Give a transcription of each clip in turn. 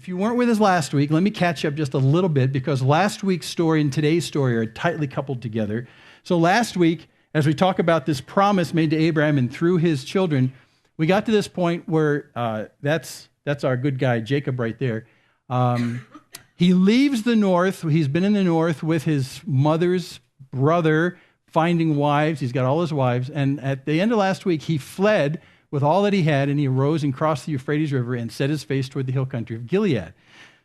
If you weren't with us last week, let me catch up just a little bit because last week's story and today's story are tightly coupled together. So last week, as we talk about this promise made to Abraham and through his children, we got to this point where that's our good guy, Jacob, right there. He leaves the north. He's been in the north with his mother's brother, finding wives. He's got all his wives. And at the end of last week, he fled with all that he had, and he arose and crossed the Euphrates River and set his face toward the hill country of Gilead.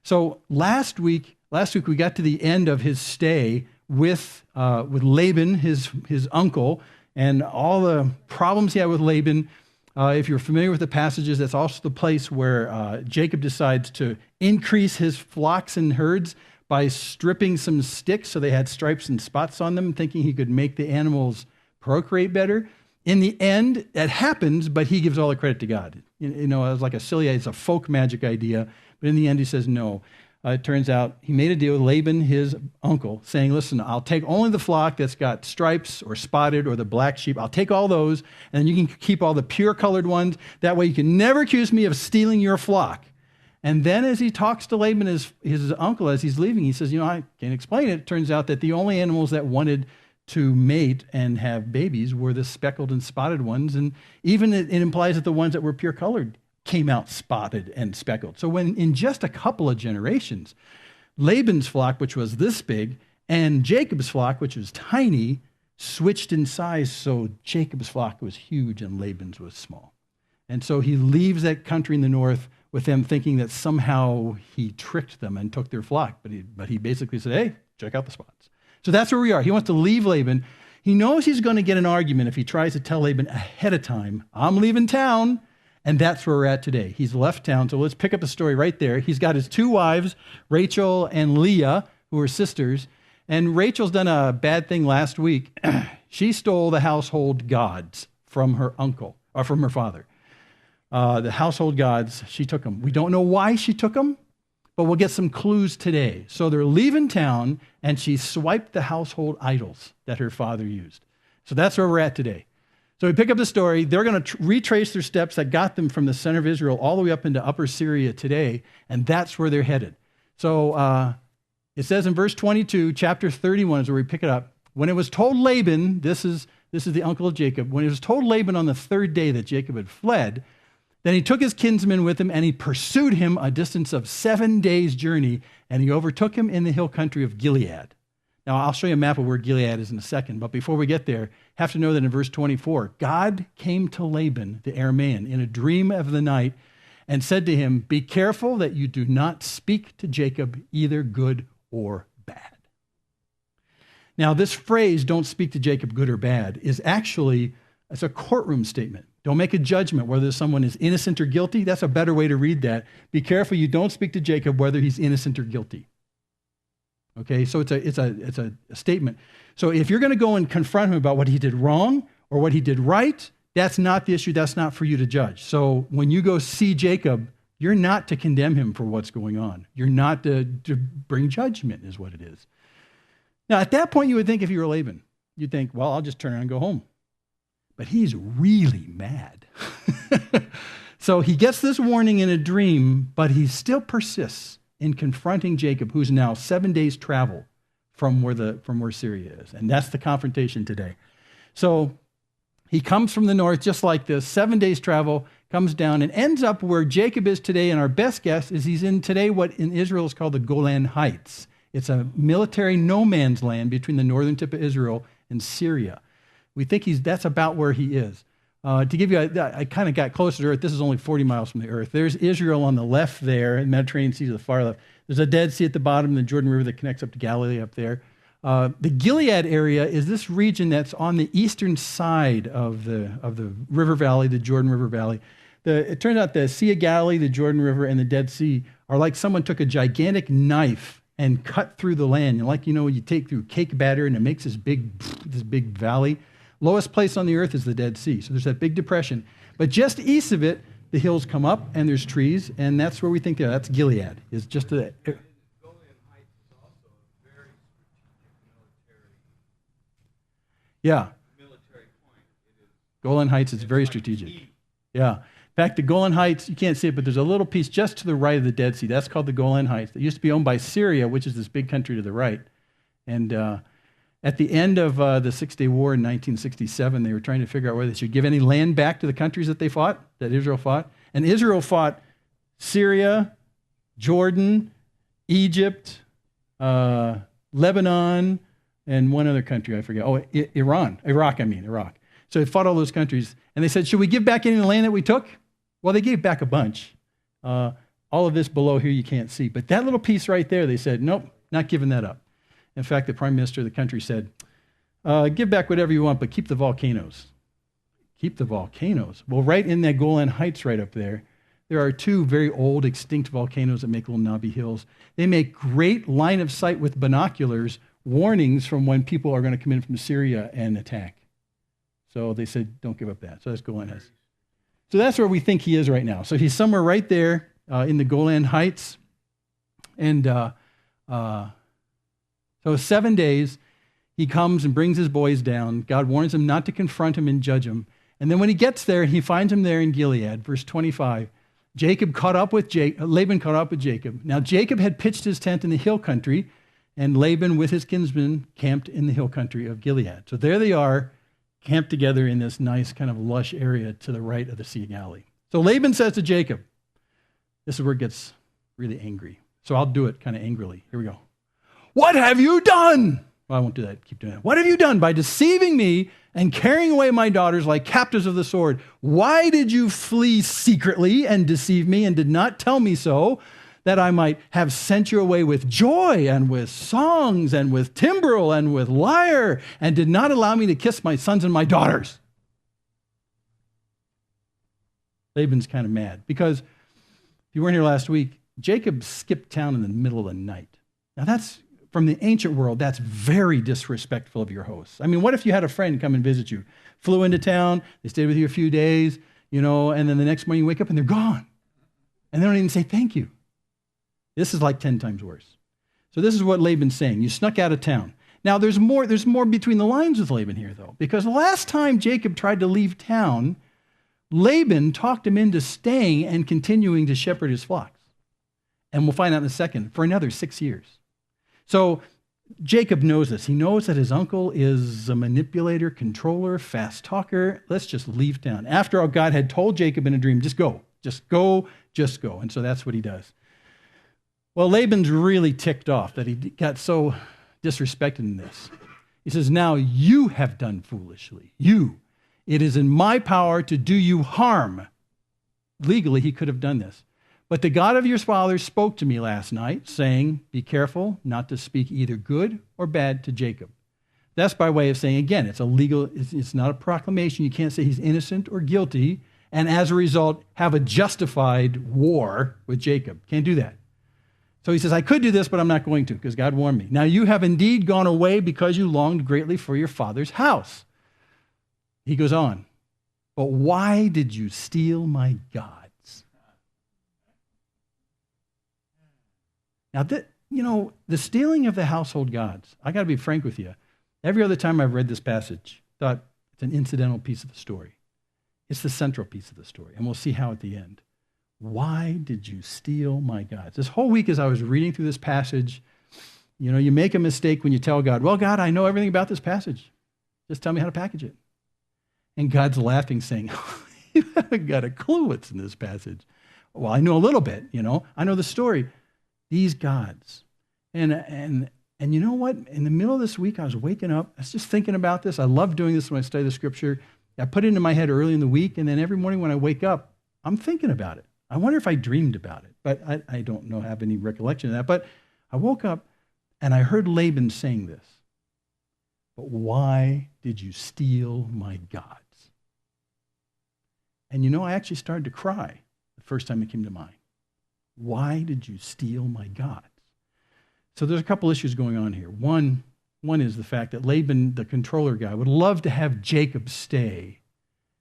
So last week we got to the end of his stay with Laban, his uncle, and all the problems he had with Laban. If you're familiar with the passages, that's also the place where Jacob decides to increase his flocks and herds by stripping some sticks so they had stripes and spots on them, thinking he could make the animals procreate better. In the end, it happens, but he gives all the credit to God. You know, it was like it's a folk magic idea, but in the end he says no. It turns out he made a deal with Laban, his uncle, saying, listen, I'll take only the flock that's got stripes or spotted or the black sheep. I'll take all those, and you can keep all the pure colored ones. That way you can never accuse me of stealing your flock. And then as he talks to Laban, his uncle, as he's leaving, he says, you know, I can't explain it. It turns out that the only animals that wanted to mate and have babies were the speckled and spotted ones. And even it implies that the ones that were pure colored came out spotted and speckled. So when in just a couple of generations, Laban's flock, which was this big, and Jacob's flock, which was tiny, switched in size. So Jacob's flock was huge and Laban's was small. And so he leaves that country in the north with them thinking that somehow he tricked them and took their flock. But he basically said, hey, check out the spots. So that's where we are. He wants to leave Laban. He knows he's going to get an argument if he tries to tell Laban ahead of time, I'm leaving town. And that's where we're at today. He's left town. So let's pick up the story right there. He's got his two wives, Rachel and Leah, who are sisters. And Rachel's done a bad thing last week. She stole the household gods from her uncle, or from her father. The household gods, she took them. We don't know why she took them, but we'll get some clues today. So they're leaving town, and she swiped the household idols that her father used. So that's where we're at today. So we pick up the story. They're going to retrace their steps that got them from the center of Israel all the way up into Upper Syria today, and that's where they're headed. So it says in verse 22, chapter 31 is where we pick it up. When it was told Laban, this is the uncle of Jacob, when it was told Laban on the third day that Jacob had fled, then he took his kinsmen with him, and he pursued him a distance of 7 days' journey, and he overtook him in the hill country of Gilead. Now, I'll show you a map of where Gilead is in a second, but before we get there, have to know that in verse 24, God came to Laban, the Aramean, in a dream of the night and said to him, be careful that you do not speak to Jacob either good or bad. Now, this phrase, don't speak to Jacob good or bad, is actually, it's a courtroom statement. Don't make a judgment whether someone is innocent or guilty. That's a better way to read that. Be careful you don't speak to Jacob whether he's innocent or guilty. Okay, so it's a statement. So if you're going to go and confront him about what he did wrong or what he did right, that's not the issue. That's not for you to judge. So when you go see Jacob, you're not to condemn him for what's going on. You're not to bring judgment is what it is. Now, at that point, you would think if you were Laban, you'd think, well, I'll just turn around and go home. But he's really mad. So he gets this warning in a dream, but he still persists in confronting Jacob, who's now 7 days' travel from where Syria is. And that's the confrontation today. So he comes from the north just like this, 7 days' travel, comes down and ends up where Jacob is today. And our best guess is he's in today what in Israel is called the Golan Heights. It's a military no man's land between the northern tip of Israel and Syria. We think that's about where he is. To give you, I kind of got closer to Earth. This is only 40 miles from the Earth. There's Israel on the left there, and Mediterranean Sea to the far left. There's a Dead Sea at the bottom, and the Jordan River that connects up to Galilee up there. The Gilead area is this region that's on the eastern side of the river valley, the Jordan River Valley. It turns out the Sea of Galilee, the Jordan River, and the Dead Sea are like someone took a gigantic knife and cut through the land. And like, you take through cake batter, and it makes this big valley. Lowest place on the earth is the Dead Sea. So there's that big depression. But just east of it, the hills come up and there's trees, and that's where we think that's Gilead. It's just a... Yeah. Golan Heights is very strategic. Yeah. fact, the Golan Heights, you can't see it, but there's a little piece just to the right of the Dead Sea. That's called the Golan Heights. It used to be owned by Syria, which is this big country to the right. And at the end of the Six-Day War in 1967, they were trying to figure out whether they should give any land back to the countries that they fought, that Israel fought. And Israel fought Syria, Jordan, Egypt, Lebanon, and one other country, I forget. Oh, Iraq. So they fought all those countries. And they said, should we give back any of the land that we took? Well, they gave back a bunch. All of this below here you can't see. But that little piece right there, they said, nope, not giving that up. In fact, the prime minister of the country said, give back whatever you want, but keep the volcanoes. Keep the volcanoes. Well, right in that Golan Heights right up there, there are two very old extinct volcanoes that make little knobby hills. They make great line of sight with binoculars, warnings from when people are going to come in from Syria and attack. So they said, don't give up that. So that's Golan Heights. So that's where we think he is right now. So he's somewhere right there in the Golan Heights. And so 7 days, he comes and brings his boys down. God warns him not to confront him and judge him. And then when he gets there, he finds him there in Gilead. Verse 25, Laban caught up with Jacob. Now Jacob had pitched his tent in the hill country, and Laban with his kinsmen camped in the hill country of Gilead. So there they are, camped together in this nice kind of lush area to the right of the Sea of Galilee. So Laban says to Jacob, this is where it gets really angry. So I'll do it kind of angrily. Here we go. What have you done? Well, I won't do that. Keep doing that. What have you done by deceiving me and carrying away my daughters like captives of the sword? Why did you flee secretly and deceive me and did not tell me so, that I might have sent you away with joy and with songs and with timbrel and with lyre, and did not allow me to kiss my sons and my daughters? Laban's kind of mad because, if you weren't here last week, Jacob skipped town in the middle of the night. Now that's, from the ancient world, that's very disrespectful of your hosts. I mean, what if you had a friend come and visit you, flew into town, they stayed with you a few days, and then the next morning you wake up and they're gone. And they don't even say thank you. This is like 10 times worse. So this is what Laban's saying. You snuck out of town. Now, there's more between the lines with Laban here, though, because the last time Jacob tried to leave town, Laban talked him into staying and continuing to shepherd his flocks. And we'll find out in a second, for another 6 years. So Jacob knows this. He knows that his uncle is a manipulator, controller, fast talker. Let's just leave town. After all, God had told Jacob in a dream, just go. And so that's what he does. Well, Laban's really ticked off that he got so disrespected in this. He says, now you have done foolishly. It is in my power to do you harm. Legally, he could have done this. But the God of your fathers spoke to me last night, saying, be careful not to speak either good or bad to Jacob. That's by way of saying, again, it's not a proclamation. You can't say he's innocent or guilty, and as a result, have a justified war with Jacob. Can't do that. So he says, I could do this, but I'm not going to, because God warned me. Now you have indeed gone away because you longed greatly for your father's house. He goes on, but why did you steal my gods? Now, the stealing of the household gods, I got to be frank with you. Every other time I've read this passage, thought it's an incidental piece of the story. It's the central piece of the story, and we'll see how at the end. Why did you steal my gods? This whole week as I was reading through this passage, you make a mistake when you tell God, well, God, I know everything about this passage. Just tell me how to package it. And God's laughing, saying, you haven't got a clue what's in this passage. Well, I know a little bit, I know the story. These gods. And you know what? In the middle of this week, I was waking up. I was just thinking about this. I love doing this when I study the scripture. I put it into my head early in the week, and then every morning when I wake up, I'm thinking about it. I wonder if I dreamed about it, but I don't have any recollection of that. But I woke up, and I heard Laban saying this. But why did you steal my gods? And I actually started to cry the first time it came to mind. Why did you steal my gods? So there's a couple issues going on here. One is the fact that Laban, the controller guy, would love to have Jacob stay,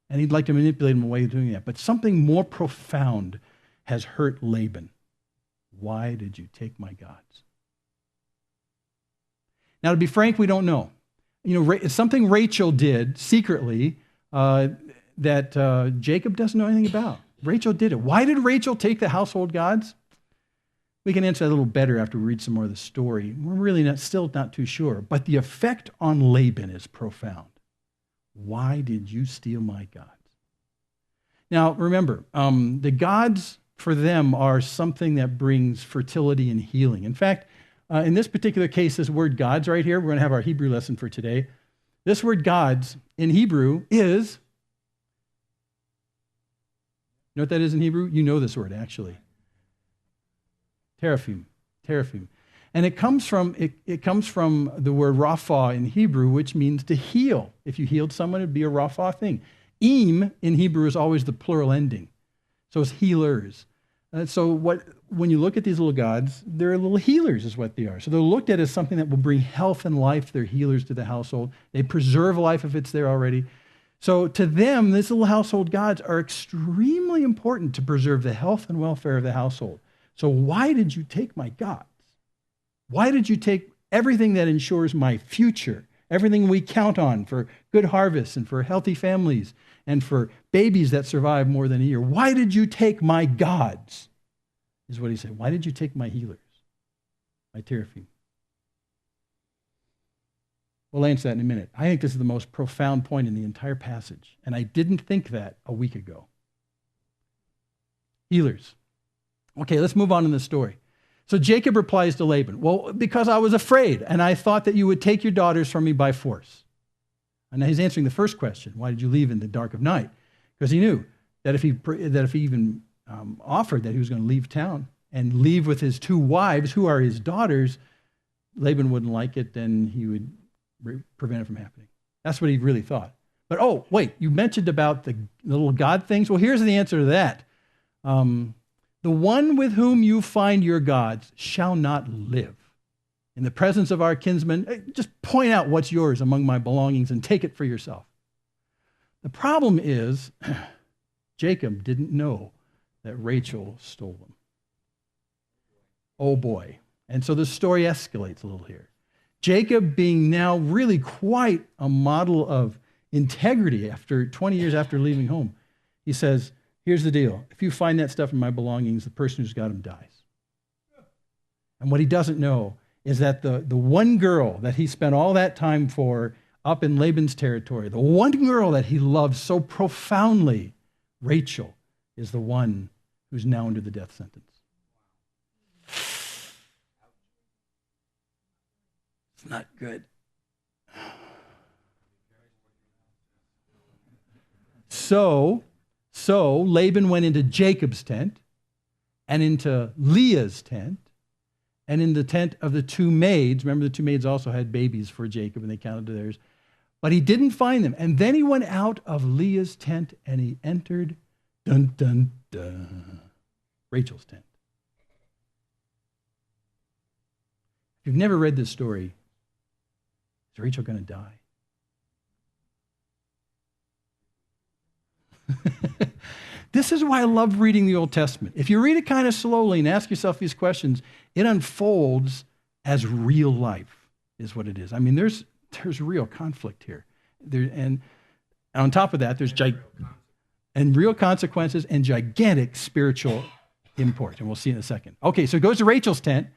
and he'd like to manipulate him away doing that. But something more profound has hurt Laban. Why did you take my gods? Now, to be frank, we don't know. It's something Rachel did secretly that Jacob doesn't know anything about. Rachel did it. Why did Rachel take the household gods? We can answer that a little better after we read some more of the story. We're really still not too sure. But the effect on Laban is profound. Why did you steal my gods? Now, remember, the gods for them are something that brings fertility and healing. In fact, in this particular case, this word gods right here, we're going to have our Hebrew lesson for today. This word gods in Hebrew is, you know what that is in Hebrew? You know this word, actually. Teraphim. And it comes from the word rapha in Hebrew, which means to heal. If you healed someone, it'd be a rapha thing. Im in Hebrew is always the plural ending. So it's healers. So when you look at these little gods, they're little healers is what they are. So they're looked at as something that will bring health and life. They're healers to the household. They preserve life if it's there already. So to them, these little household gods are extremely important to preserve the health and welfare of the household. So why did you take my gods? Why did you take everything that ensures my future, everything we count on for good harvests and for healthy families and for babies that survive more than a year? Why did you take my gods? Is what he said. Why did you take my healers, my teraphim? We'll answer that in a minute. I think this is the most profound point in the entire passage, and I didn't think that a week ago. Healers. Okay, let's move on in the story. So Jacob replies to Laban, well, because I was afraid, and I thought that you would take your daughters from me by force. And now he's answering the first question, why did you leave in the dark of night? Because he knew that if he even offered that he was going to leave town and leave with his two wives, who are his daughters, Laban wouldn't like it, then he would prevent it from happening. That's what he really thought. But, oh, wait, you mentioned about the little God things. Well, here's the answer to that. The one with whom you find your gods shall not live. In the presence of our kinsmen, just point out what's yours among my belongings and take it for yourself. The problem is, Jacob didn't know that Rachel stole them. Oh boy. And so the story escalates a little here. Jacob, being now really quite a model of integrity after 20 years after leaving home, he says, here's the deal. If you find that stuff in my belongings, the person who's got them dies. And what he doesn't know is that the one girl that he spent all that time for up in Laban's territory, the one girl that he loved so profoundly, Rachel, is the one who's now under the death sentence. It's not good. So Laban went into Jacob's tent and into Leah's tent and in the tent of the two maids. Remember, the two maids also had babies for Jacob and they counted to theirs. But he didn't find them. And then he went out of Leah's tent and he entered, dun, dun, dun, Rachel's tent. If you've never read this story, is Rachel going to die? This is why I love reading the Old Testament. If you read it kind of slowly and ask yourself these questions, it unfolds as real life is what it is. I mean, there's real conflict here. And on top of that, there's real consequences and gigantic spiritual import. And we'll see in a second. Okay, so it goes to Rachel's tent.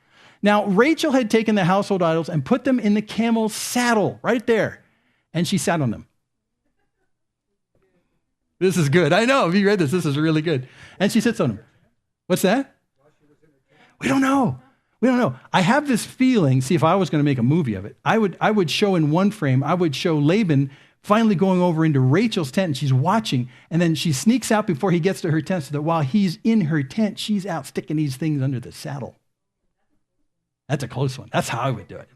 Now, Rachel had taken the household idols and put them in the camel's saddle right there. And she sat on them. This is good. I know. If you read this is really good. And she sits on them. What's that? We don't know. I have this feeling, see, if I was going to make a movie of it, I would show in one frame, I would show Laban finally going over into Rachel's tent and she's watching, and then she sneaks out before he gets to her tent so that while he's in her tent, she's out sticking these things under the saddle. That's a close one. That's how I would do it,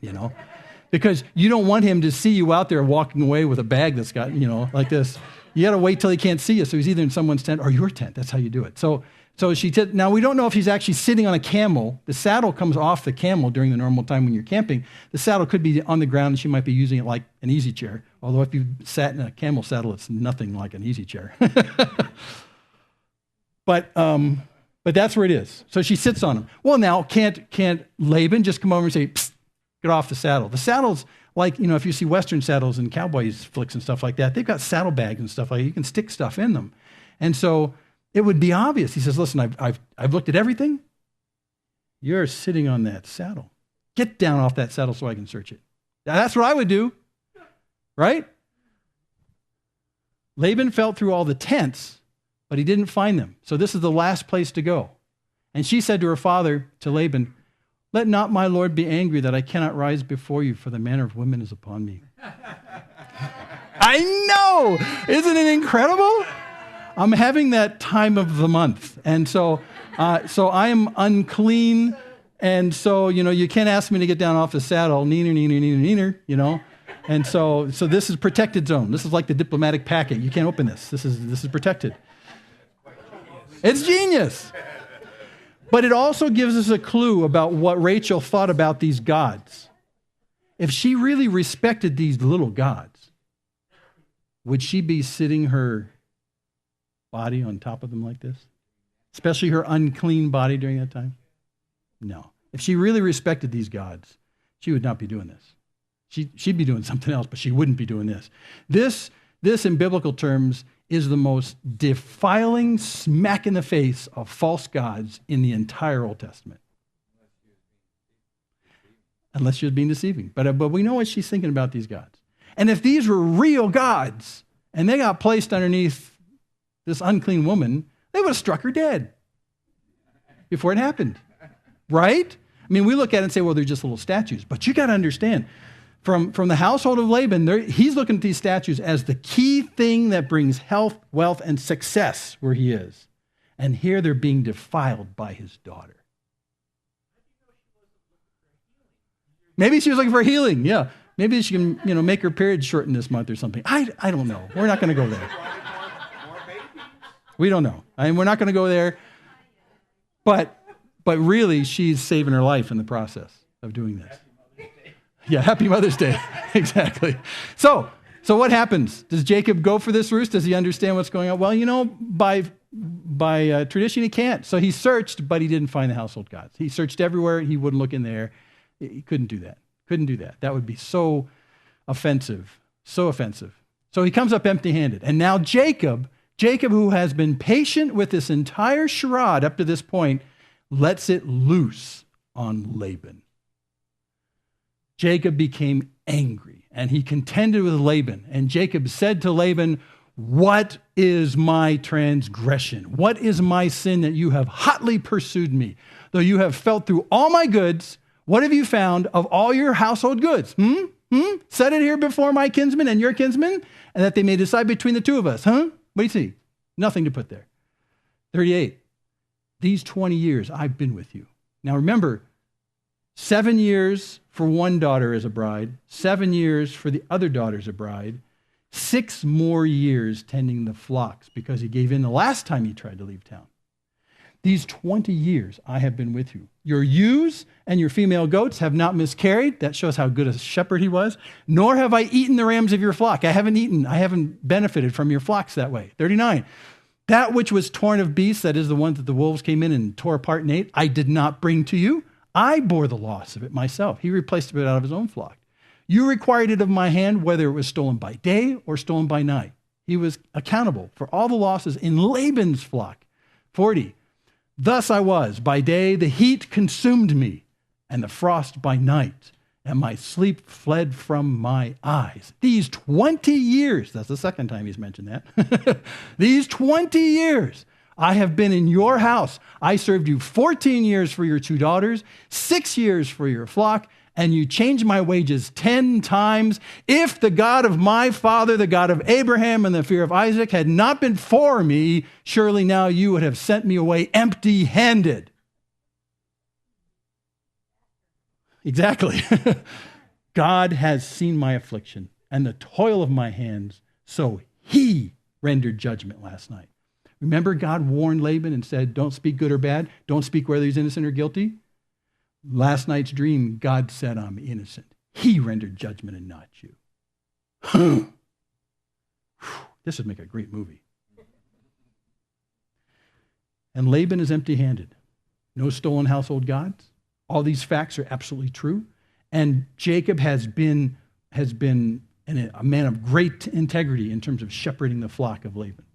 because you don't want him to see you out there walking away with a bag that's got, like this. You got to wait till he can't see you. So he's either in someone's tent or your tent. That's how you do it. So now we don't know if he's actually sitting on a camel. The saddle comes off the camel during the normal time when you're camping. The saddle could be on the ground and she might be using it like an easy chair. Although if you sat in a camel saddle, it's nothing like an easy chair. But that's where it is. So she sits on him. Well, now can't Laban just come over and say, psst, get off the saddle? The saddle's like, if you see Western saddles and cowboys flicks and stuff like that, they've got saddlebags and stuff like that. You can stick stuff in them. And so it would be obvious. He says, listen, I've looked at everything. You're sitting on that saddle. Get down off that saddle so I can search it. Now, that's what I would do, right? Laban felt through all the tents, but he didn't find them. So this is the last place to go. And she said to her father, to Laban, let not my Lord be angry that I cannot rise before you, for the manner of women is upon me. I know! Isn't it incredible? I'm having that time of the month. And so I am unclean. And so, you can't ask me to get down off the saddle. Neener. And so this is protected zone. This is like the diplomatic packet. You can't open this. This is protected. It's genius. But it also gives us a clue about what Rachel thought about these gods. If she really respected these little gods, would she be sitting her body on top of them like this? Especially her unclean body during that time? No. If she really respected these gods, she would not be doing this. She'd be doing something else, but she wouldn't be doing this. This in biblical terms, is the most defiling smack in the face of false gods in the entire Old Testament. Unless she was being deceiving. But we know what she's thinking about these gods. And if these were real gods, and they got placed underneath this unclean woman, they would have struck her dead before it happened. Right? I mean, we look at it and say, well, they're just little statues. But you got to understand, from the household of Laban, he's looking at these statues as the key thing that brings health, wealth, and success where he is. And here they're being defiled by his daughter. Maybe she was looking for healing, yeah. Maybe she can, make her period shorten this month or something. I don't know. We're not going to go there. We don't know. We're not going to go there. But really, she's saving her life in the process of doing this. Yeah, happy Mother's Day. Exactly. So what happens? Does Jacob go for this roost? Does he understand what's going on? Well, by tradition, he can't. So he searched, but he didn't find the household gods. He searched everywhere. He wouldn't look in there. He couldn't do that. Couldn't do that. That would be so offensive. So offensive. So he comes up empty-handed. And now Jacob, who has been patient with this entire charade up to this point, lets it loose on Laban. Jacob became angry, and he contended with Laban. And Jacob said to Laban, what is my transgression? What is my sin that you have hotly pursued me? Though you have felt through all my goods, what have you found of all your household goods? Set it here before my kinsmen and your kinsmen, and that they may decide between the two of us. What do you see? Nothing to put there. 38. These 20 years I've been with you. Now remember, 7 years for one daughter as a bride, 7 years for the other daughter as a bride, 6 more years tending the flocks because he gave in the last time he tried to leave town. These 20 years I have been with you. Your ewes and your female goats have not miscarried. That shows how good a shepherd he was. Nor have I eaten the rams of your flock. I haven't benefited from your flocks that way. 39. That which was torn of beasts, that is the ones that the wolves came in and tore apart and ate, I did not bring to you. I bore the loss of it myself. He replaced it out of his own flock. You required it of my hand, whether it was stolen by day or stolen by night. He was accountable for all the losses in Laban's flock. 40. Thus I was. By day the heat consumed me, and the frost by night, and my sleep fled from my eyes. These 20 years, that's the second time he's mentioned that. These 20 years I have been in your house. I served you 14 years for your 2 daughters, 6 years for your flock, and you changed my wages 10 times. If the God of my father, the God of Abraham and the fear of Isaac had not been for me, surely now you would have sent me away empty-handed. Exactly. God has seen my affliction and the toil of my hands, so he rendered judgment last night. Remember, God warned Laban and said, don't speak good or bad. Don't speak whether he's innocent or guilty. Last night's dream, God said, I'm innocent. He rendered judgment and not you. This would make a great movie. And Laban is empty-handed. No stolen household gods. All these facts are absolutely true. And Jacob has been a man of great integrity in terms of shepherding the flock of Laban.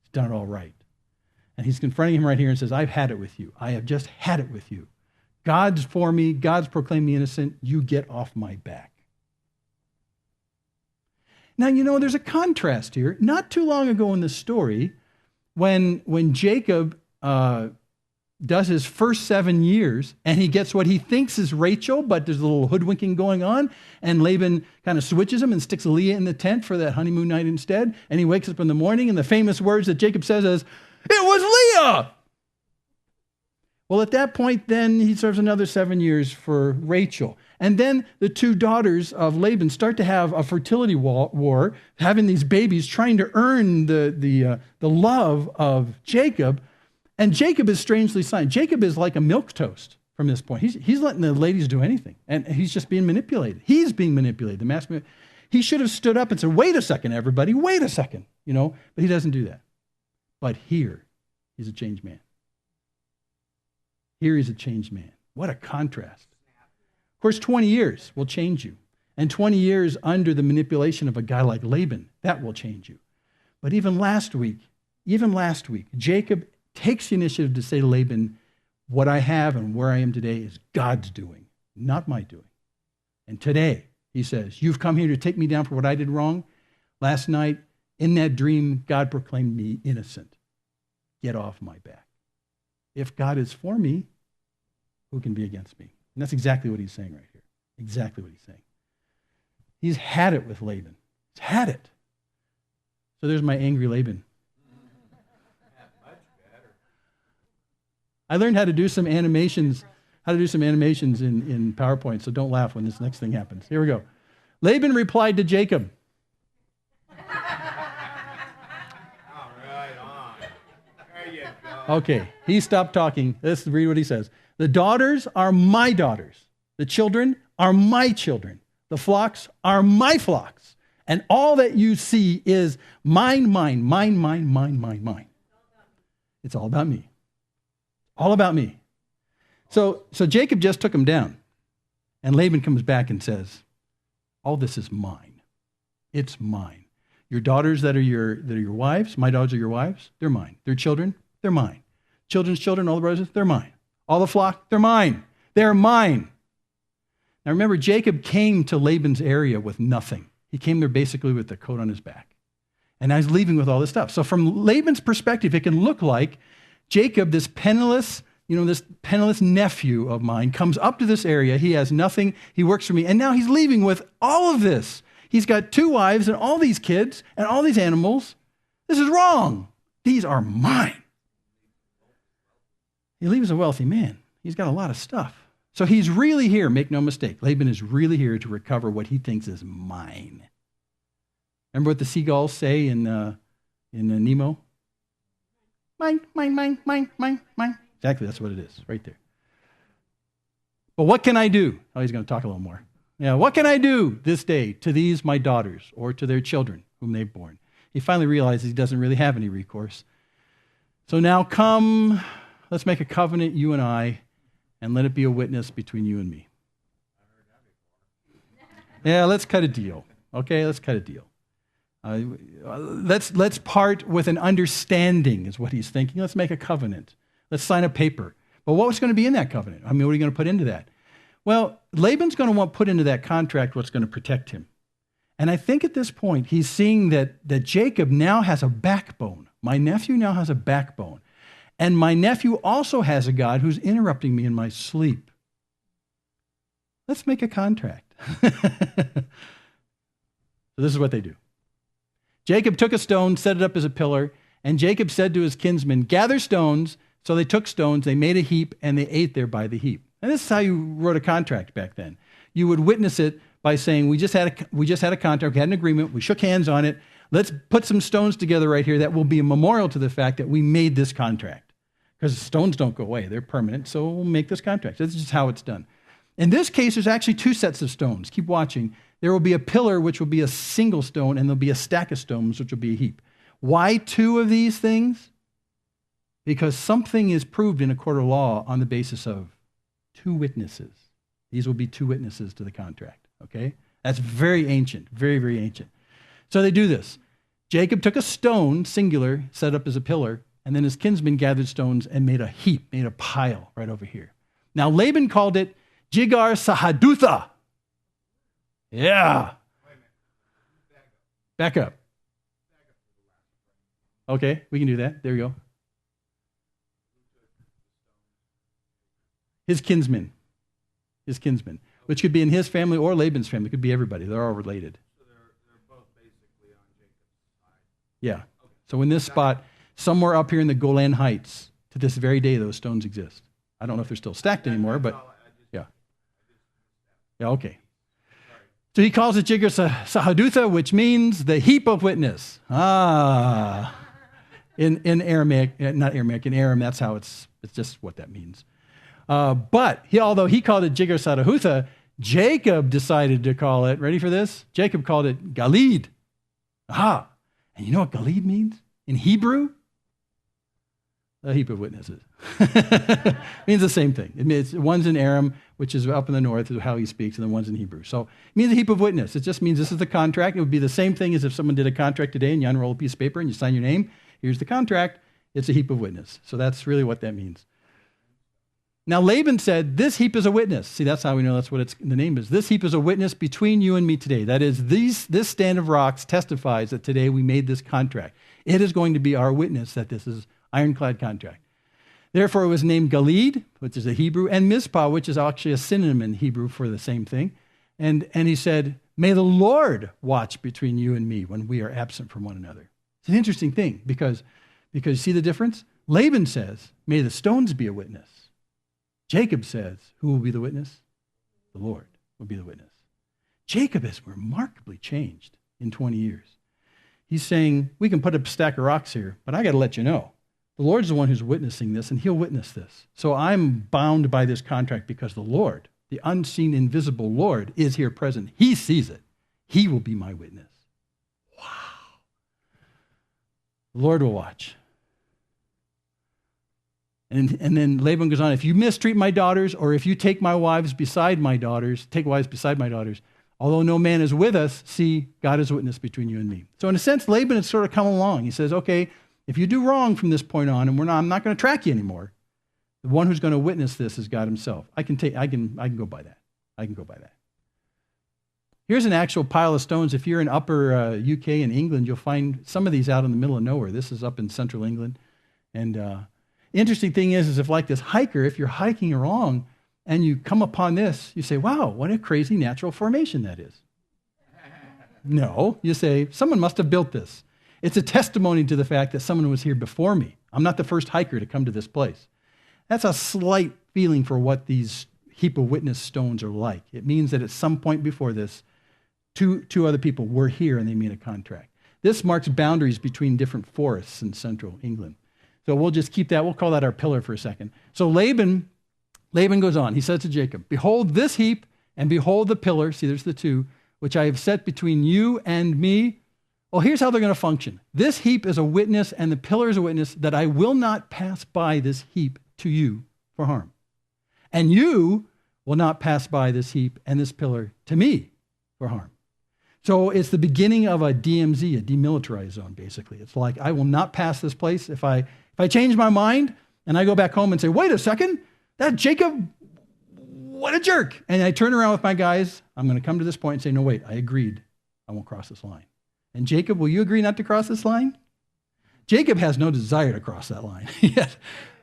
He's done it all right. And he's confronting him right here and says, I've had it with you. I have just had it with you. God's for me. God's proclaimed me innocent. You get off my back. Now, there's a contrast here. Not too long ago in the story, when Jacob does his first 7 years, and he gets what he thinks is Rachel, but there's a little hoodwinking going on, and Laban kind of switches him and sticks Leah in the tent for that honeymoon night instead, and he wakes up in the morning, and the famous words that Jacob says is, "It was Leah!" Well, at that point, then he serves another 7 years for Rachel. And then the two daughters of Laban start to have a fertility war, having these babies, trying to earn the love of Jacob. And Jacob is strangely silent. Jacob is like a milquetoast from this point. He's letting the ladies do anything, and he's just being manipulated. He's being manipulated. He should have stood up and said, "Wait a second, everybody, wait a second," but he doesn't do that. But here, he's a changed man. Here he's a changed man. What a contrast. Of course, 20 years will change you. And 20 years under the manipulation of a guy like Laban, that will change you. But even last week, Jacob takes the initiative to say to Laban, what I have and where I am today is God's doing, not my doing. And today, he says, you've come here to take me down for what I did wrong. Last night, in that dream, God proclaimed me innocent. Get off my back. If God is for me, who can be against me? And that's exactly what he's saying right here. Exactly what he's saying. He's had it with Laban. He's had it. So there's my angry Laban. I learned how to do some animations, in PowerPoint, so don't laugh when this next thing happens. Here we go. Laban replied to Jacob. Okay, he stopped talking. Let's read what he says. The daughters are my daughters. The children are my children. The flocks are my flocks. And all that you see is mine, mine, mine, mine, mine, mine, mine. It's all about me. All about me. So Jacob just took him down. And Laban comes back and says, all this is mine. It's mine. Your daughters that are your wives, my daughters are your wives, they're mine. Their children, they're mine. Children's children, all the brothers, they're mine. All the flock, they're mine. They're mine. Now remember, Jacob came to Laban's area with nothing. He came there basically with the coat on his back. And now he's leaving with all this stuff. So from Laban's perspective, it can look like Jacob, this penniless nephew of mine, comes up to this area. He has nothing. He works for me. And now he's leaving with all of this. He's got 2 wives and all these kids and all these animals. This is wrong. These are mine. He leaves a wealthy man. He's got a lot of stuff. So he's really here, make no mistake. Laban is really here to recover what he thinks is mine. Remember what the seagulls say in Nemo? Mine, mine, mine, mine, mine, mine. Exactly, that's what it is, right there. But what can I do? Oh, he's going to talk a little more. Yeah, what can I do this day to these my daughters or to their children whom they've borne? He finally realizes he doesn't really have any recourse. So now come, let's make a covenant, you and I, and let it be a witness between you and me. Yeah, let's cut a deal. Okay, let's cut a deal. Let's part with an understanding is what he's thinking. Let's make a covenant. Let's sign a paper. But what's going to be in that covenant? I mean, what are you going to put into that? Well, Laban's going to want put into that contract what's going to protect him. And I think at this point, he's seeing that Jacob now has a backbone. My nephew now has a backbone. And my nephew also has a God who's interrupting me in my sleep. Let's make a contract. So this is what they do. Jacob took a stone, set it up as a pillar, and Jacob said to his kinsmen, gather stones. So they took stones, they made a heap, and they ate there by the heap. And this is how you wrote a contract back then. You would witness it by saying, we just had a contract, we had an agreement, we shook hands on it. Let's put some stones together right here that will be a memorial to the fact that we made this contract. Because stones don't go away, they're permanent, so we'll make this contract. This is just how it's done. In this case, there's actually 2 sets of stones. Keep watching. There will be a pillar, which will be a single stone, and there'll be a stack of stones, which will be a heap. Why 2 of these things? Because something is proved in a court of law on the basis of 2 witnesses. These will be 2 witnesses to the contract, okay? That's very ancient, very, very ancient. So they do this. Jacob took a stone, singular, set up as a pillar, And then his kinsmen gathered stones and made a heap, made a pile right over here. Now Laban called it Jigar Sahadutha. Yeah. Back up. Okay, we can do that. There you go. His kinsmen, which could be in his family or Laban's family. It could be everybody. They're all related. So they're both basically on Jacob's side. Yeah. So in this spot, somewhere up here in the Golan Heights, to this very day, those stones exist. I don't know if they're still stacked anymore, but yeah. Yeah, okay. So he calls it Jigar Sahadutha, which means the heap of witness. In Aramaic, not Aramaic, in Aram, that's how it's just what that means. But although he called it Jigar Sahadutha, Jacob decided to call it, ready for this? Jacob called it Galid. And you know what Galid means in Hebrew? A heap of witnesses. It means the same thing. It means one's in Aram, which is up in the north, is how he speaks, and the one's in Hebrew. So it means a heap of witness. It just means this is the contract. It would be the same thing as if someone did a contract today and you unroll a piece of paper and you sign your name. Here's the contract. It's a heap of witness. So that's really what that means. Now Laban said, this heap is a witness. See, that's how we know that's what the name is. This heap is a witness between you and me today. That is, this stand of rocks testifies that today we made this contract. It is going to be our witness that this is ironclad contract. Therefore, it was named Galid, which is a Hebrew, and Mizpah, which is actually a synonym in Hebrew for the same thing. And he said, may the Lord watch between you and me when we are absent from one another. It's an interesting thing because see the difference? Laban says, may the stones be a witness. Jacob says, who will be the witness? The Lord will be the witness. Jacob has remarkably changed in 20 years. He's saying, we can put a stack of rocks here, but I got to let you know. The Lord's the one who's witnessing this, and he'll witness this. So I'm bound by this contract because the Lord, the unseen, invisible Lord, is here present. He sees it. He will be my witness. Wow. The Lord will watch. And then Laban goes on, if you mistreat my daughters, or if you take my wives beside my daughters, although no man is with us, see, God is witness between you and me. So in a sense, Laban has sort of come along. He says, okay, if you do wrong from this point on, and I'm not going to track you anymore, the one who's going to witness this is God himself. I can go by that. I can go by that. Here's an actual pile of stones. If you're in upper UK and England, you'll find some of these out in the middle of nowhere. This is up in central England. And interesting thing is if like this hiker, if you're hiking along and you come upon this, you say, wow, what a crazy natural formation that is. No, you say, someone must have built this. It's a testimony to the fact that someone was here before me. I'm not the first hiker to come to this place. That's a slight feeling for what these heap of witness stones are like. It means that at some point before this, two other people were here and they made a contract. This marks boundaries between different forests in central England. So we'll just keep that. We'll call that our pillar for a second. So Laban goes on. He says to Jacob, behold this heap and behold the pillar. See, there's the two, which I have set between you and me. Well, here's how they're going to function. This heap is a witness and the pillar is a witness that I will not pass by this heap to you for harm. And you will not pass by this heap and this pillar to me for harm. So it's the beginning of a DMZ, a demilitarized zone, basically. It's like, I will not pass this place. If I change my mind and I go back home and say, wait a second, that Jacob, what a jerk. And I turn around with my guys, I'm going to come to this point and say, no, wait, I agreed. I won't cross this line. And Jacob, will you agree not to cross this line? Jacob has no desire to cross that line yet.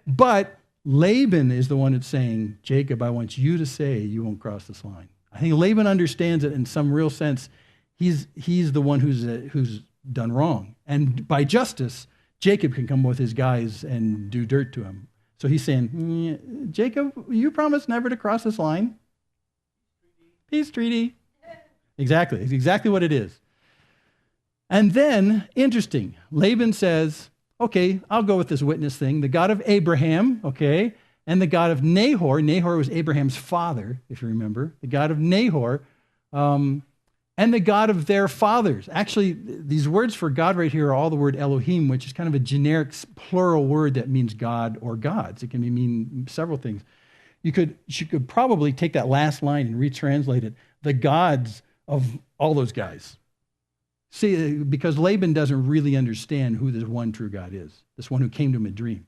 But Laban is the one that's saying, Jacob, I want you to say you won't cross this line. I think Laban understands it in some real sense. He's the one who's done wrong. And by justice, Jacob can come with his guys and do dirt to him. So he's saying, Jacob, you promised never to cross this line. Peace treaty. Exactly. It's exactly what it is. And then, interesting, Laban says, okay, I'll go with this witness thing. The God of Abraham, okay, and the God of Nahor. Nahor was Abraham's father, if you remember. The God of Nahor, and the God of their fathers. Actually, these words for God right here are all the word Elohim, which is kind of a generic plural word that means God or gods. It can mean several things. You could probably take that last line and retranslate it. The gods of all those guys. See, because Laban doesn't really understand who this one true God is, this one who came to him in a dream.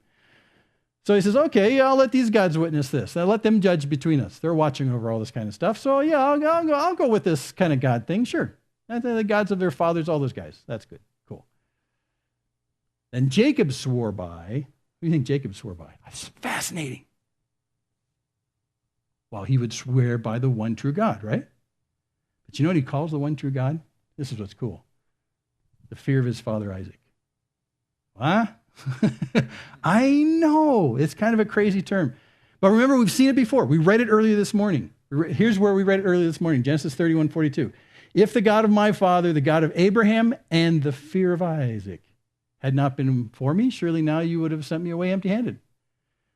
So he says, okay, I'll let these gods witness this. I'll let them judge between us. They're watching over all this kind of stuff. So yeah, I'll go with this kind of God thing. Sure. The gods of their fathers, all those guys. That's good. Cool. Then Jacob swore by. What do you think Jacob swore by? That's fascinating. Well, he would swear by the one true God, right? But you know what he calls the one true God? This is what's cool. The fear of his father Isaac. Huh? I know. It's kind of a crazy term. But remember, we've seen it before. We read it earlier this morning. Here's where we read it earlier this morning, Genesis 31:42. If the God of my father, the God of Abraham, and the fear of Isaac had not been for me, surely now you would have sent me away empty-handed.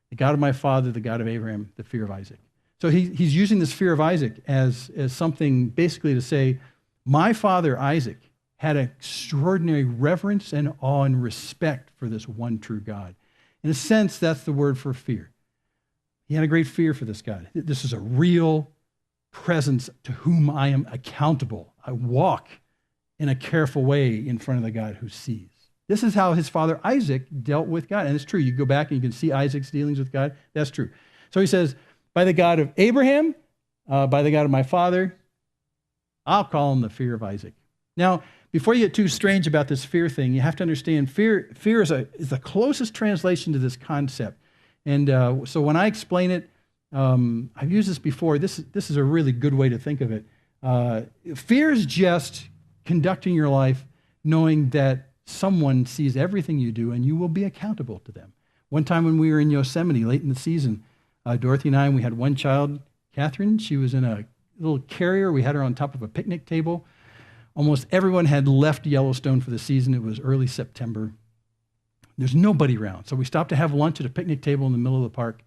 The God of my father, the God of Abraham, the fear of Isaac. So he's using this fear of Isaac as something basically to say, my father Isaac had an extraordinary reverence and awe and respect for this one true God. In a sense, that's the word for fear. He had a great fear for this God. This is a real presence to whom I am accountable. I walk in a careful way in front of the God who sees. This is how his father Isaac dealt with God. And it's true. You go back and you can see Isaac's dealings with God. That's true. So he says, by the God of Abraham, by the God of my father, I'll call him the fear of Isaac. Now, before you get too strange about this fear thing, you have to understand fear is the closest translation to this concept. And so when I explain it, I've used this before. This is a really good way to think of it. Fear is just conducting your life knowing that someone sees everything you do and you will be accountable to them. One time when we were in Yosemite late in the season, Dorothy and I, we had one child, Catherine. She was in a little carrier. We had her on top of a picnic table. Almost everyone had left Yellowstone for the season. It was early September. There's nobody around. So we stopped to have lunch at a picnic table in the middle of the park.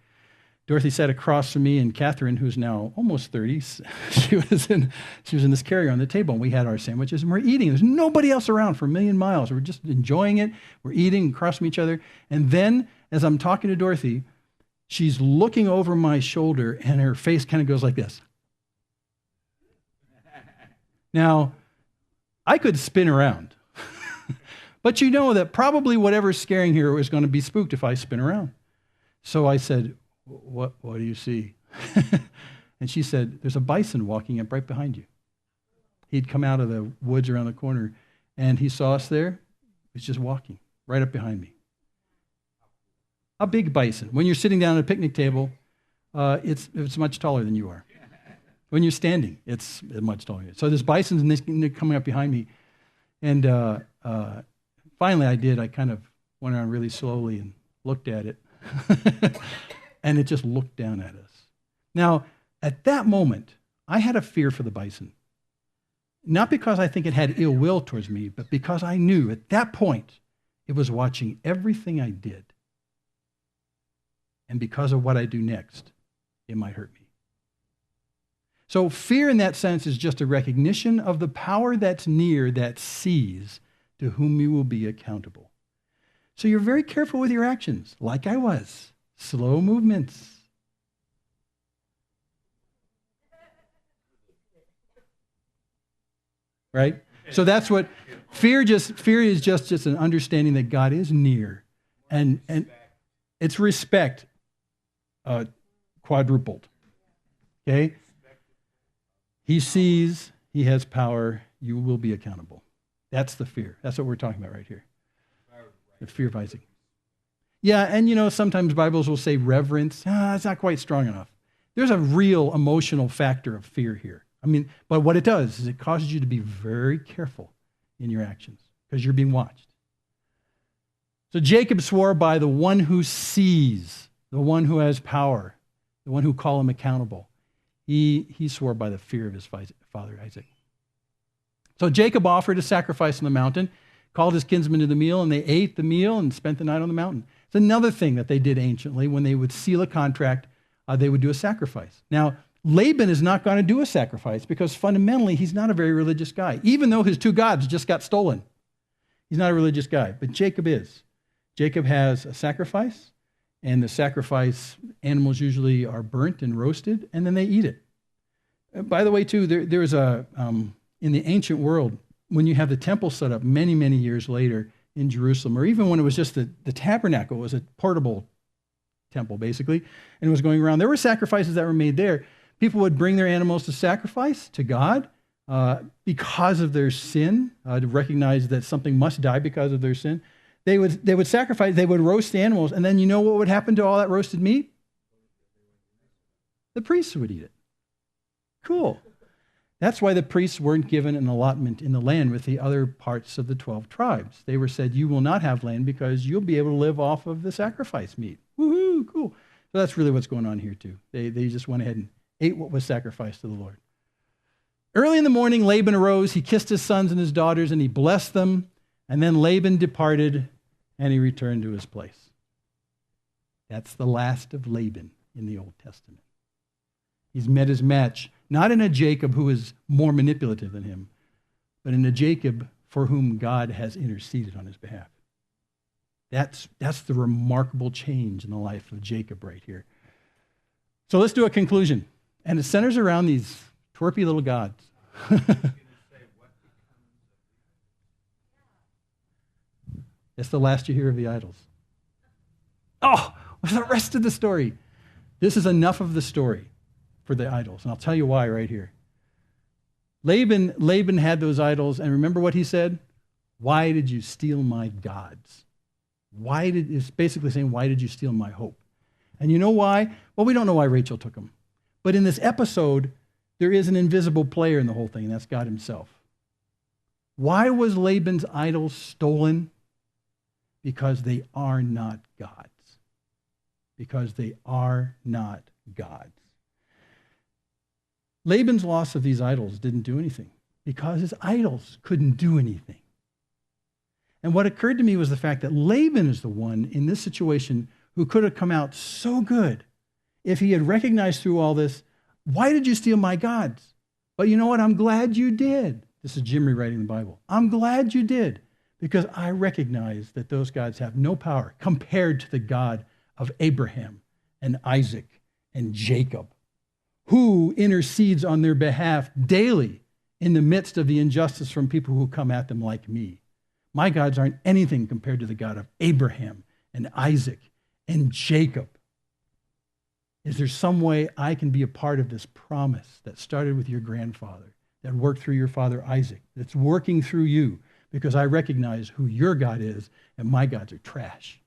Dorothy sat across from me, and Catherine, who's now almost 30, she was in this carrier on the table, and we had our sandwiches, and we're eating. There's nobody else around for a million miles. We're just enjoying it. We're eating across from each other. And then, as I'm talking to Dorothy, she's looking over my shoulder, and her face kind of goes like this. Now, I could spin around. But you know that probably whatever's scaring her is going to be spooked if I spin around. So I said, what do you see? And she said, there's a bison walking up right behind you. He'd come out of the woods around the corner, and he saw us there. He's just walking right up behind me. A big bison. When you're sitting down at a picnic table, it's much taller than you are. When you're standing, it's much taller. So this bison's coming up behind me. And finally I kind of went around really slowly and looked at it. And it just looked down at us. Now, at that moment, I had a fear for the bison. Not because I think it had ill will towards me, but because I knew at that point it was watching everything I did. And because of what I do next, it might hurt me. So fear in that sense is just a recognition of the power that's near, that sees, to whom you will be accountable. So you're very careful with your actions, like I was. Slow movements. Right? So that's what fear is just an understanding that God is near. And it's respect quadrupled. Okay? He sees, he has power, you will be accountable. That's the fear. That's what we're talking about right here. The fear of Isaac. Yeah, and sometimes Bibles will say reverence. It's not quite strong enough. There's a real emotional factor of fear here. But what it does is it causes you to be very careful in your actions because you're being watched. So Jacob swore by the one who sees, the one who has power, the one who call him accountable. He swore by the fear of his father Isaac. So Jacob offered a sacrifice on the mountain, called his kinsmen to the meal, and they ate the meal and spent the night on the mountain. It's another thing that they did anciently. When they would seal a contract, they would do a sacrifice. Now, Laban is not going to do a sacrifice because fundamentally he's not a very religious guy, even though his two gods just got stolen. He's not a religious guy, but Jacob is. Jacob has a sacrifice, and the sacrifice animals usually are burnt and roasted, and then they eat it. By the way, too, there's in the ancient world, when you have the temple set up many, many years later in Jerusalem, or even when it was just the tabernacle, it was a portable temple, basically, and it was going around. There were sacrifices that were made there. People would bring their animals to sacrifice to God because of their sin, to recognize that something must die because of their sin. They would sacrifice, they would roast the animals, and then you know what would happen to all that roasted meat? The priests would eat it. Cool. That's why the priests weren't given an allotment in the land with the other parts of the 12 tribes. They were said, you will not have land because you'll be able to live off of the sacrifice meat. Woohoo, cool. So that's really what's going on here too. They just went ahead and ate what was sacrificed to the Lord. Early in the morning, Laban arose, he kissed his sons and his daughters, and he blessed them. And then Laban departed, and he returned to his place. That's the last of Laban in the Old Testament. He's met his match, not in a Jacob who is more manipulative than him, but in a Jacob for whom God has interceded on his behalf. That's the remarkable change in the life of Jacob right here. So let's do a conclusion. And it centers around these twerpy little gods. That's the last you hear of the idols. Oh, what's the rest of the story? This is enough of the story for the idols. And I'll tell you why right here. Laban had those idols, and remember what he said? Why did you steal my gods? It's basically saying, why did you steal my hope? And you know why? Well, we don't know why Rachel took them. But in this episode, there is an invisible player in the whole thing, and that's God himself. Why was Laban's idols stolen? Because they are not gods. Because they are not gods. Laban's loss of these idols didn't do anything because his idols couldn't do anything. And what occurred to me was the fact that Laban is the one in this situation who could have come out so good if he had recognized through all this, why did you steal my gods? But you know what? I'm glad you did. This is Jim rewriting the Bible. I'm glad you did because I recognize that those gods have no power compared to the God of Abraham and Isaac and Jacob, who intercedes on their behalf daily in the midst of the injustice from people who come at them like me. My gods aren't anything compared to the God of Abraham and Isaac and Jacob. Is there some way I can be a part of this promise that started with your grandfather, that worked through your father Isaac, that's working through you because I recognize who your God is and my gods are trash?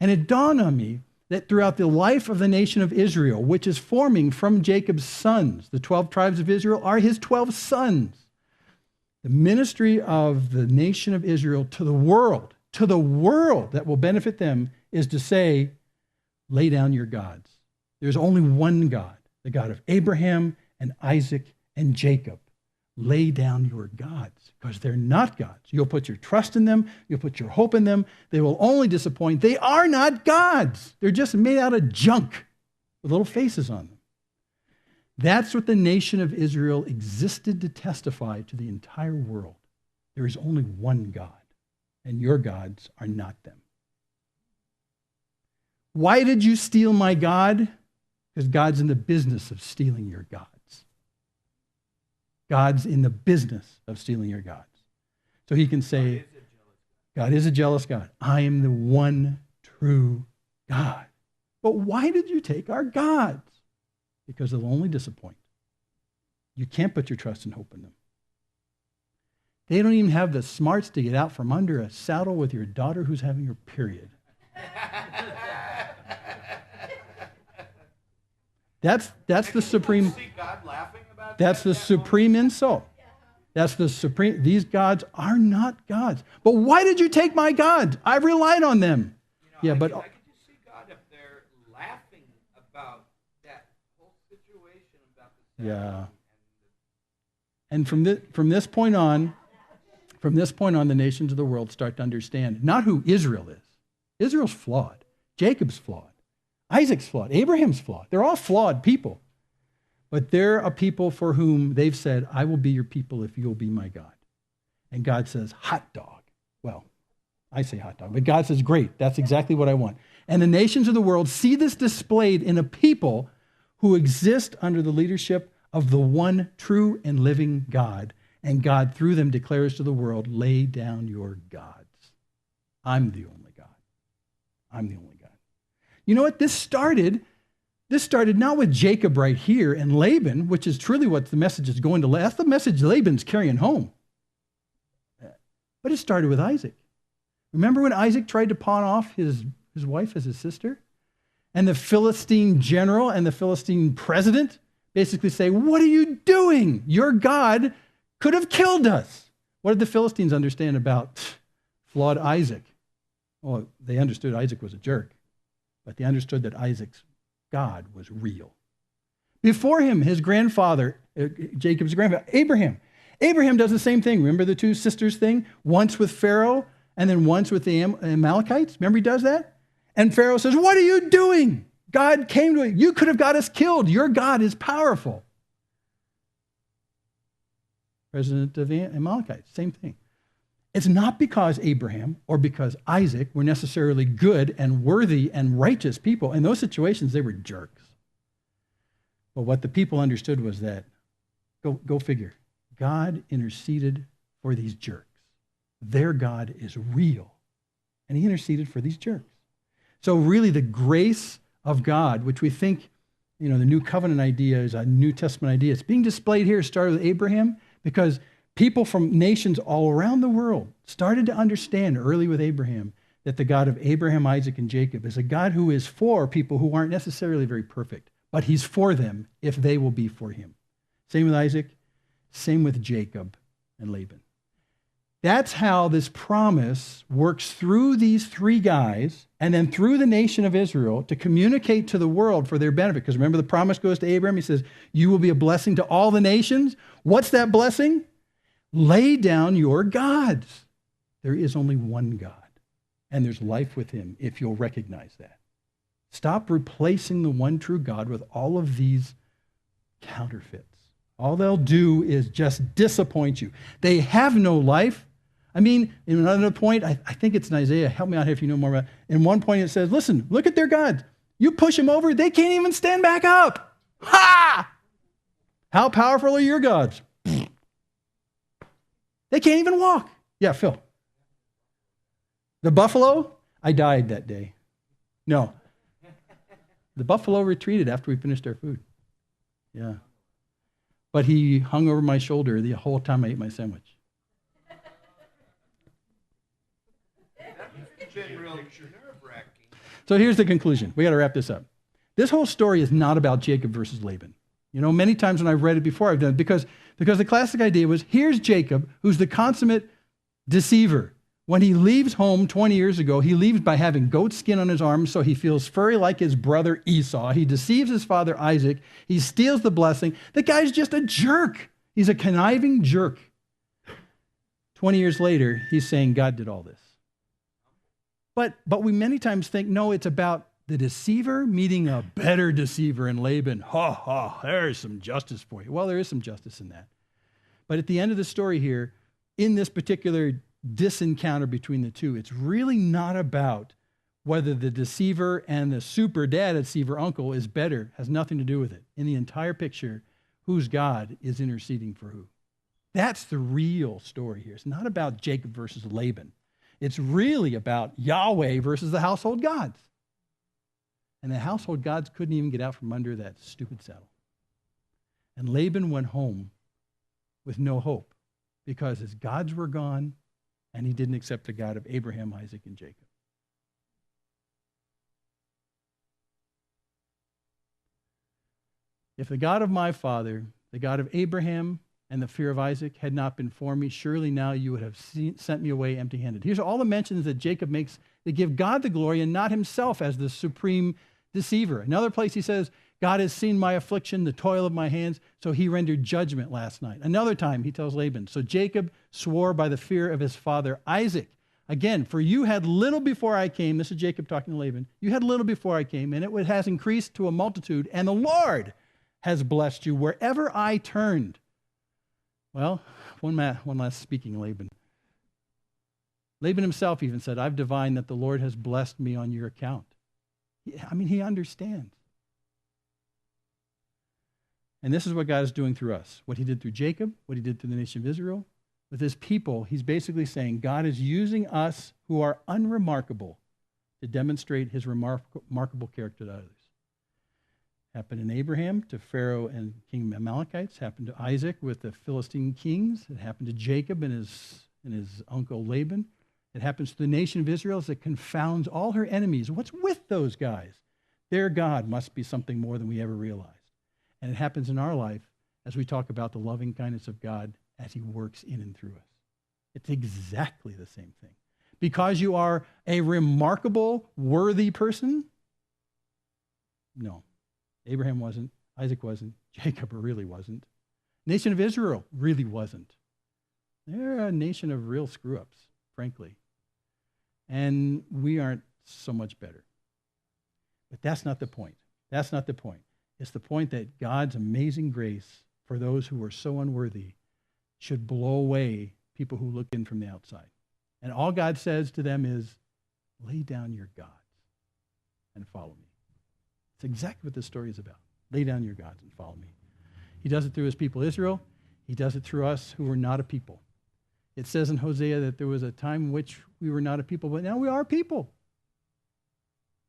And it dawned on me that throughout the life of the nation of Israel, which is forming from Jacob's sons, the 12 tribes of Israel are his 12 sons. The ministry of the nation of Israel to the world that will benefit them is to say, lay down your gods. There's only one God, the God of Abraham and Isaac and Jacob. Lay down your gods because they're not gods. You'll put your trust in them. You'll put your hope in them. They will only disappoint. They are not gods. They're just made out of junk with little faces on them. That's what the nation of Israel existed to testify to the entire world. There is only one God, and your gods are not them. Why did you steal my God? Because God's in the business of stealing your gods. God's in the business of stealing your gods. So he can say, God is a jealous God. I am the one true God. But why did you take our gods? Because they'll only disappoint. You can't put your trust and hope in them. They don't even have the smarts to get out from under a saddle with your daughter who's having her period. That's the supreme. See God laughing about That's the supreme insult. That's the supreme. These gods are not gods. But why did you take my gods? I've relied on them. You know, Yeah, but I could just see God up there laughing about that whole situation about the yeah. And from this point on, the nations of the world start to understand not who Israel is. Israel's flawed. Jacob's flawed. Isaac's flawed. Abraham's flawed. They're all flawed people. But they're a people for whom they've said, I will be your people if you'll be my God. And God says, hot dog. Well, I say hot dog, but God says, great, that's exactly what I want. And the nations of the world see this displayed in a people who exist under the leadership of the one true and living God. And God, through them, declares to the world, lay down your gods. I'm the only God. I'm the only God. You know what? This started not with Jacob right here and Laban, which is truly what the message is going to. That's the message Laban's carrying home. But it started with Isaac. Remember when Isaac tried to pawn off his wife as his sister? And the Philistine general and the Philistine president basically say, what are you doing? Your God could have killed us. What did the Philistines understand about flawed Isaac? Well, they understood Isaac was a jerk, but they understood that Isaac's God was real. Before him, his grandfather, Jacob's grandfather, Abraham. Abraham does the same thing. Remember the two sisters thing? Once with Pharaoh and then once with the Amalekites. Remember he does that? And Pharaoh says, what are you doing? God came to you. You could have got us killed. Your God is powerful. President of the Amalekites, same thing. It's not because Abraham or because Isaac were necessarily good and worthy and righteous people. In those situations, they were jerks. But what the people understood was that, go figure, God interceded for these jerks. Their God is real. And he interceded for these jerks. So really the grace of God, which we think, the New Covenant idea is a New Testament idea. It's being displayed here, started with Abraham, because people from nations all around the world started to understand early with Abraham that the God of Abraham, Isaac, and Jacob is a God who is for people who aren't necessarily very perfect, but he's for them if they will be for him. Same with Isaac, same with Jacob and Laban. That's how this promise works through these three guys and then through the nation of Israel to communicate to the world for their benefit. Because remember, the promise goes to Abraham. He says, you will be a blessing to all the nations. What's that blessing? Lay down your gods. There is only one God, and there's life with him if you'll recognize that. Stop replacing the one true God with all of these counterfeits. All they'll do is just disappoint you. They have no life. I mean, in another point, I think it's in Isaiah. Help me out here if you know more about it. In one point it says, listen, look at their gods. You push them over, they can't even stand back up. Ha! How powerful are your gods? They can't even walk. Yeah, Phil. The buffalo, I died that day. No. The buffalo retreated after we finished our food. Yeah. But he hung over my shoulder the whole time I ate my sandwich. So here's the conclusion. We got to wrap this up. This whole story is not about Jacob versus Laban. Many times when I've read it before, I've done it because the classic idea was, here's Jacob, who's the consummate deceiver. When he leaves home 20 years ago, he leaves by having goat skin on his arms, so he feels furry like his brother Esau. He deceives his father Isaac. He steals the blessing. The guy's just a jerk. He's a conniving jerk. 20 years later, he's saying God did all this. But we many times think, no, it's about the deceiver meeting a better deceiver in Laban. Ha, ha, there's some justice for you. Well, there is some justice in that. But at the end of the story here, in this particular disencounter between the two, it's really not about whether the deceiver and the super dad deceiver uncle is better. Has nothing to do with it. In the entire picture, whose God is interceding for who? That's the real story here. It's not about Jacob versus Laban. It's really about Yahweh versus the household gods. And the household gods couldn't even get out from under that stupid saddle. And Laban went home with no hope because his gods were gone and he didn't accept the God of Abraham, Isaac, and Jacob. If the God of my father, the God of Abraham, and the fear of Isaac had not been for me, surely now you would have sent me away empty-handed. Here's all the mentions that Jacob makes that give God the glory and not himself as the supreme deceiver. Another place he says, God has seen my affliction, the toil of my hands, so he rendered judgment last night. Another time he tells Laban, so Jacob swore by the fear of his father Isaac. Again, for you had little before I came, this is Jacob talking to Laban, you had little before I came, and it has increased to a multitude, and the Lord has blessed you wherever I turned. Well, one last speaking, Laban. Laban himself even said, I've divined that the Lord has blessed me on your account. He understands. And this is what God is doing through us. What he did through Jacob, what he did through the nation of Israel. With his people, he's basically saying God is using us who are unremarkable to demonstrate his remarkable character to others. Happened in Abraham to Pharaoh and King Amalekites. Happened to Isaac with the Philistine kings. It happened to Jacob and his uncle Laban. It happens to the nation of Israel as it confounds all her enemies. What's with those guys? Their God must be something more than we ever realized. And it happens in our life as we talk about the loving kindness of God as he works in and through us. It's exactly the same thing. Because you are a remarkable, worthy person? No. Abraham wasn't. Isaac wasn't. Jacob really wasn't. Nation of Israel really wasn't. They're a nation of real screw-ups, frankly. And we aren't so much better. But that's not the point. That's not the point. It's the point that God's amazing grace for those who are so unworthy should blow away people who look in from the outside. And all God says to them is, lay down your gods and follow me. It's exactly what this story is about. Lay down your gods and follow me. He does it through his people Israel. He does it through us who are not a people. It says in Hosea that there was a time in which we were not a people, but now we are people.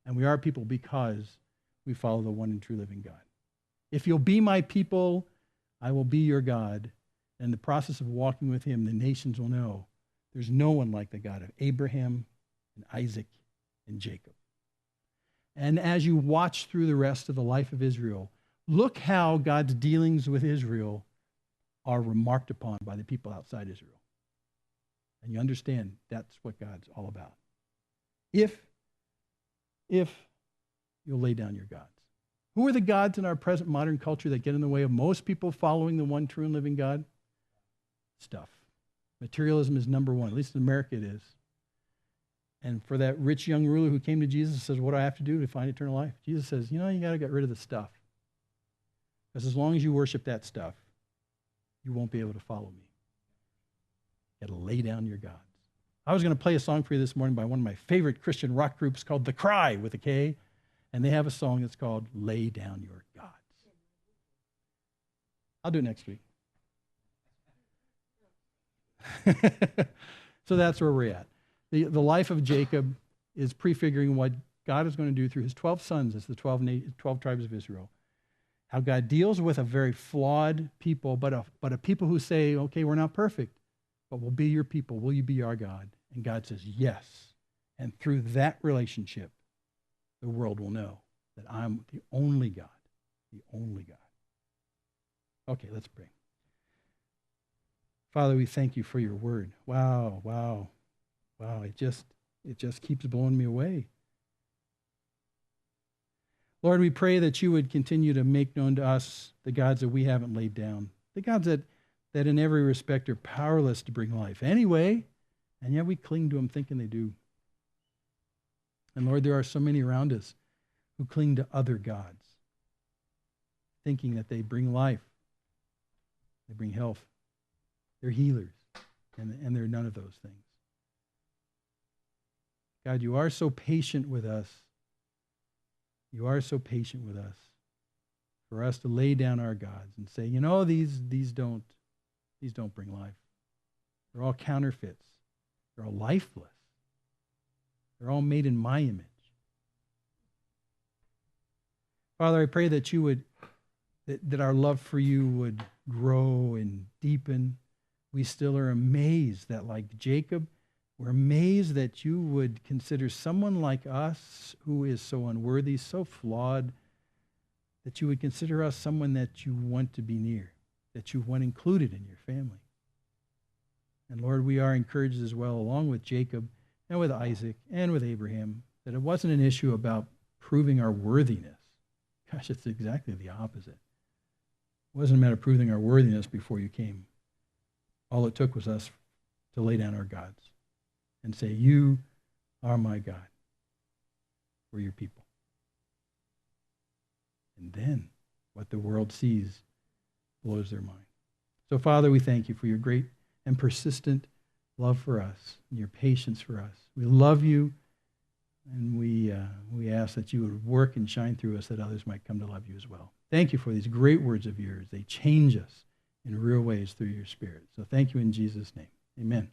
And we are people because we follow the one and true living God. If you'll be my people, I will be your God. And in the process of walking with him, the nations will know there's no one like the God of Abraham and Isaac and Jacob. And as you watch through the rest of the life of Israel, look how God's dealings with Israel are remarked upon by the people outside Israel. And you understand that's what God's all about. If you'll lay down your gods. Who are the gods in our present modern culture that get in the way of most people following the one true and living God? Stuff. Materialism is number one. At least in America it is. And for that rich young ruler who came to Jesus and says, what do I have to do to find eternal life? Jesus says, you got to get rid of the stuff. Because as long as you worship that stuff, you won't be able to follow me. You got to lay down your gods. I was going to play a song for you this morning by one of my favorite Christian rock groups called The Cry with a K. And they have a song that's called Lay Down Your Gods. I'll do it next week. So that's where we're at. The life of Jacob is prefiguring what God is going to do through his 12 sons as the 12 tribes of Israel. How God deals with a very flawed people, but a people who say, okay, we're not perfect, but we'll be your people. Will you be our God? And God says, yes. And through that relationship, the world will know that I'm the only God, the only God. Okay, let's pray. Father, we thank you for your word. Wow. It just keeps blowing me away. Lord, we pray that you would continue to make known to us the gods that we haven't laid down, the gods that in every respect are powerless to bring life anyway, and yet we cling to them thinking they do. And Lord, there are so many around us who cling to other gods, thinking that they bring life, they bring health, they're healers, and they're none of those things. God, you are so patient with us. You are so patient with us for us to lay down our gods and say, these don't bring life. They're all counterfeits. They're all lifeless. They're all made in my image. Father, I pray that that our love for you would grow and deepen. We still are amazed that, like Jacob, we're amazed that you would consider someone like us who is so unworthy, so flawed, that you would consider us someone that you want to be near, that you want included in your family. And Lord, we are encouraged as well, along with Jacob and with Isaac and with Abraham, that it wasn't an issue about proving our worthiness. Gosh, it's exactly the opposite. It wasn't a matter of proving our worthiness before you came. All it took was us to lay down our gods and say, you are my God. We're your people. And then what the world sees blows their mind. So, Father, we thank you for your great and persistent love for us and your patience for us. We love you, and we ask that you would work and shine through us that others might come to love you as well. Thank you for these great words of yours. They change us in real ways through your Spirit. So thank you in Jesus' name. Amen.